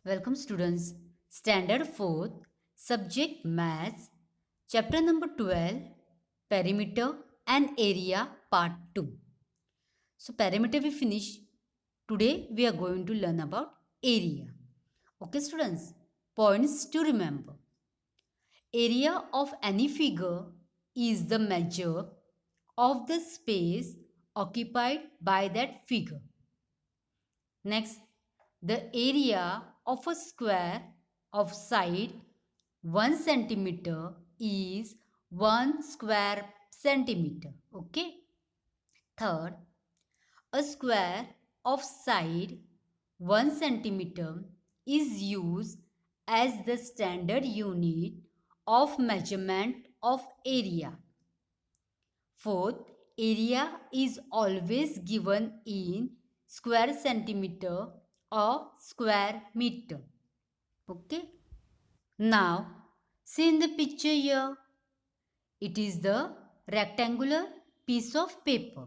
Welcome students. Standard 4th, subject Maths, chapter number 12, Perimeter and Area part 2. So perimeter we finished. Today we are going to learn about area. Okay students, points to remember. Area of any figure is the measure of the space occupied by that figure. Next, the area of a square of side 1 centimeter is 1 square centimeter. Okay. Third, a square of side 1 centimeter is used as the standard unit of measurement of area. Fourth, area is always given in square centimeter or square meter. Okay. Now, see in the picture here, it is the rectangular piece of paper.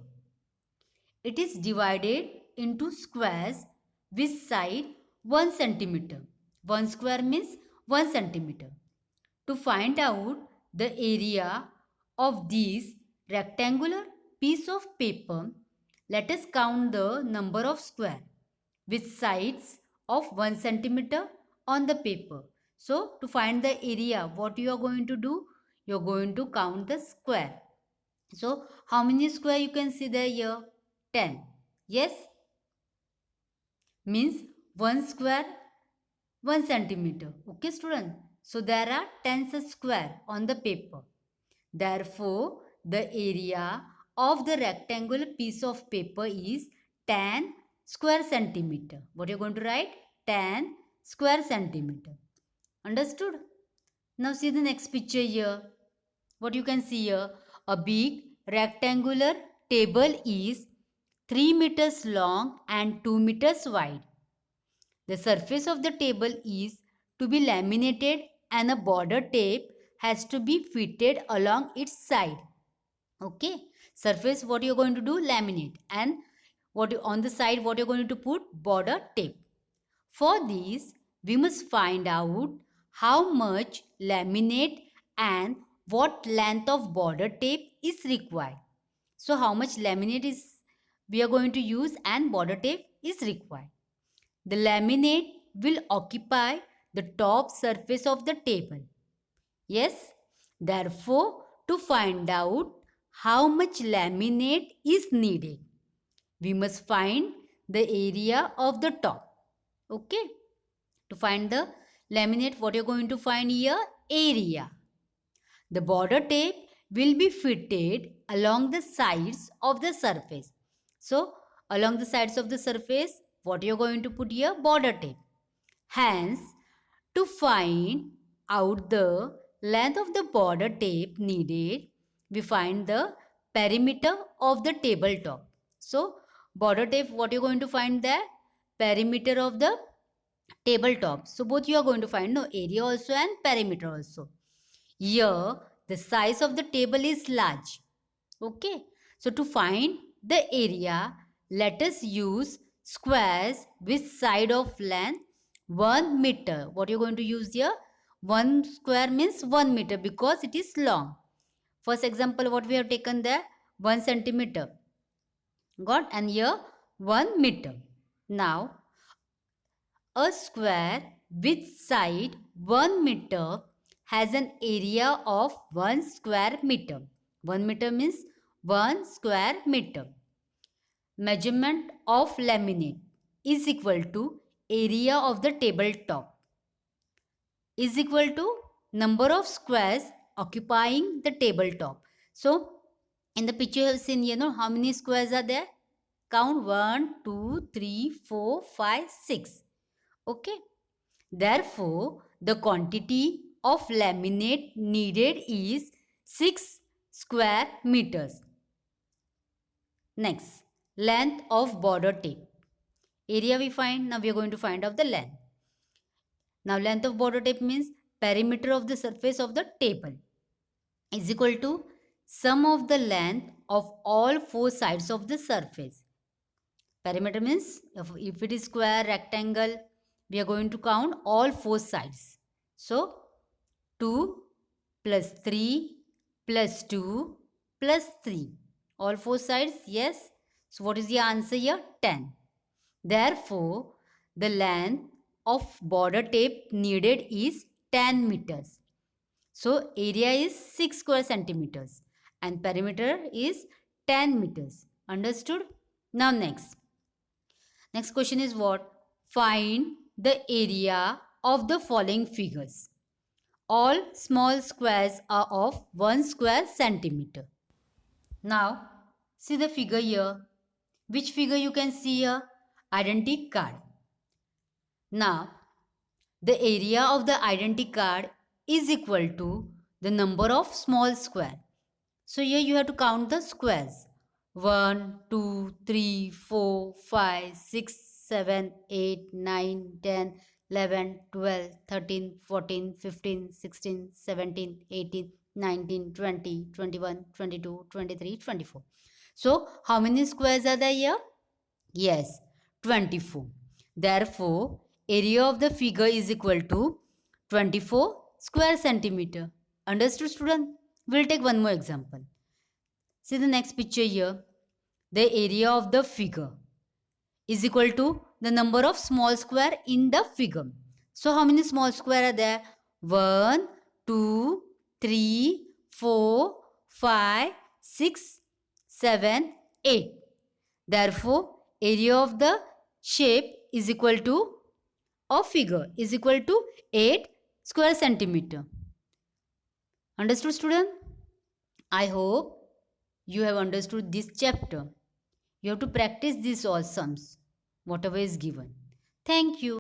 It is divided into squares with side 1 centimeter. 1 square means 1 centimeter. To find out the area of this rectangular piece of paper, let us count the number of square with sides of 1 centimeter on the paper. So, to find the area, what you are going to do? You are going to count the square. So, how many square you can see there here? 10. Yes? Means 1 square 1 centimeter. Okay student? So there are 10 such square on the paper. Therefore, the area of the rectangular piece of paper is 10 square centimeter. What are you going to write? 10 square centimeter. Understood? Now see the next picture here. What you can see here? A big rectangular table is 3 meters long and 2 meters wide. The surface of the table is to be laminated and a border tape has to be fitted along its side. Okay. Surface, what you are going to do? Laminate. And on the side, what you are going to put? Border tape. For this, we must find out how much laminate and what length of border tape is required. So how much laminate is we are going to use and border tape is required. The laminate will occupy the top surface of the table. Yes, therefore, to find out how much laminate is needed, we must find the area of the top. Okay, to find the laminate, what you're going to find here? Area. The border tape will be fitted along the sides of the surface. So, along the sides of the surface, what you're going to put here? Border tape. Hence, to find out the length of the border tape needed, we find the perimeter of the tabletop. So, border tape, what you're going to find there? Perimeter of the tabletop. So, both you are going to find area also and perimeter also. Here, the size of the table is large. Okay. So, to find the area, let us use squares with side of length 1 meter. What you are going to use here? 1 square means 1 meter because it is long. First example, what we have taken there? 1 centimeter. Got? And here 1 meter. Now, a square with side 1 meter has an area of 1 square meter. 1 meter means 1 square meter. Measurement of laminate is equal to area of the tabletop is equal to number of squares occupying the tabletop. So, in the picture you have seen, how many squares are there? Count 1, 2, 3, 4, 5, 6. Okay. Therefore, the quantity of laminate needed is 6 square meters. Next, length of border tape. Area we find, now we are going to find out the length. Now, length of border tape means perimeter of the surface of the table is equal to sum of the length of all 4 sides of the surface. Perimeter means if it is square, rectangle, we are going to count all four sides. So 2 plus 3 plus 2 plus 3. All four sides, yes. So what is the answer here? 10. Therefore, the length of border tape needed is 10 meters. So area is 6 square centimeters and perimeter is 10 meters. Understood? Now next. Next question is what? Find the area of the following figures. All small squares are of 1 square centimeter. Now, see the figure here. Which figure you can see here? Identity card. Now, the area of the identity card is equal to the number of small square. So here you have to count the squares. 1, 2, 3, 4, 5, 6, 7, 8, 9, 10, 11, 12, 13, 14, 15, 16, 17, 18, 19, 20, 21, 22, 23, 24. So how many squares are there here? Yes, 24. Therefore, area of the figure is equal to 24 square centimeter. Understood, student? We'll take one more example. See the next picture here. The area of the figure is equal to the number of small square in the figure. So how many small square are there? 1, 2, 3, 4, 5, 6, 7, 8. Therefore, area of the shape is equal to, or figure is equal to 8 square centimeter. Understood, student? I hope you have understood this chapter. You have to practice these all sums, whatever is given. Thank you.